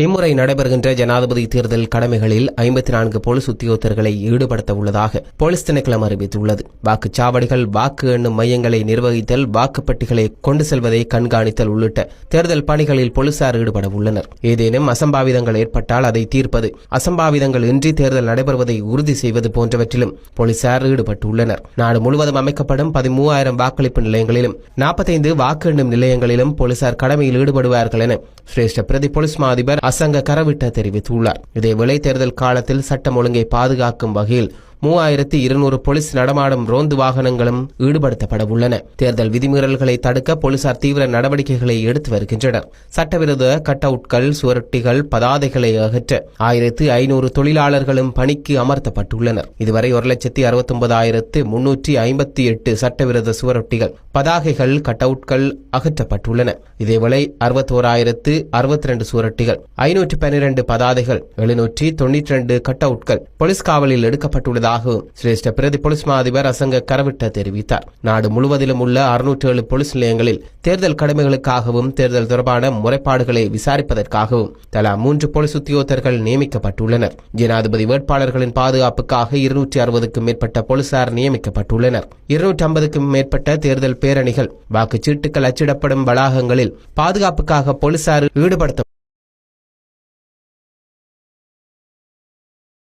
இம்முறை நடைபெறுகின்ற ஜனாதிபதி தேர்தல் கடமைகளில் 54 போலீஸ் உத்தியோகத்தர்களை ஈடுபடுத்த உள்ளதாக போலீஸ் திணைக்களம் அறிவித்துள்ளது. வாக்குச்சாவடிகள், வாக்கு எண்ணும் மையங்களை நிர்வகித்தல், வாக்குப்பட்டிகளை கொண்டு செல்வதை கண்காணித்தல் உள்ளிட்ட தேர்தல் பணிகளில் போலீசார் ஈடுபட உள்ளனர். ஏதேனும் அசம்பாவிதங்கள் ஏற்பட்டால் அதை தீர்ப்பது, அசம்பாவிதங்கள் இன்றி தேர்தல் நடைபெறுவதை உறுதி செய்வது போன்றவற்றிலும் போலீசார் ஈடுபட்டுள்ளனர். நாடு முழுவதும் அமைக்கப்படும் 13,000 வாக்களிப்பு நிலையங்களிலும் 45 வாக்கு எண்ணும் நிலையங்களிலும் போலீசார் கடமையில் ஈடுபடுவார்கள் என சிரேஷ்ட பிரதி போலீஸ் மா அதிபர் அசங்க கரவிட்ட தெரிவித்துள்ளார். இதேவேளை தேர்தல் காலத்தில் சட்டம் ஒழுங்கை பாதுகாக்கும் வகையில் 3200 போலீஸ் நடமாடும் ரோந்து வாகனங்களும் ஈடுபடுத்தப்பட உள்ளன. தேர்தல் விதிமீறல்களை தடுக்க போலீசார் தீவிர நடவடிக்கைகளை எடுத்து வருகின்றனர். சட்டவிரோத கட் அவுட்கள், சுவரொட்டிகள், பதாதைகளை அகற்ற 1500 தொழிலாளர்களும் பணிக்கு அமர்த்தப்பட்டுள்ளனர். இதுவரை 1,69,358 சட்டவிரோத சுவரொட்டிகள், பதாகைகள், கட் அவுட்கள் அகற்றப்பட்டுள்ளன. இதேவேளை 61,062 சுவரொட்டிகள், 512 பதாதைகள், 792 கட் அவுட்கள் போலீஸ் காவலில் எடுக்கப்பட்டுள்ளது சிரேஷ்ட பிரதி போலீஸ் மா அதிபர் அசங்க கரவிட்ட தெரிவித்தார். நாடு முழுவதிலும் உள்ள 607 போலீஸ் நிலையங்களில் தேர்தல் கடமைகளுக்காகவும் தேர்தல் தொடர்பான முறைப்பாடுகளை விசாரிப்பதற்காகவும் தலா 3 போலீஸ் உத்தியோகத்தர்கள் நியமிக்கப்பட்டுள்ளனர். ஜனாதிபதி வேட்பாளர்களின் பாதுகாப்புக்காக 260க்கும் மேற்பட்ட போலீசார் நியமிக்கப்பட்டுள்ளனர். 250க்கும் மேற்பட்ட தேர்தல் பேரணிகள், வாக்குச்சீட்டுகள் அச்சிடப்படும் வளாகங்களில் பாதுகாப்புக்காக போலீசார் ஈடுபடுத்த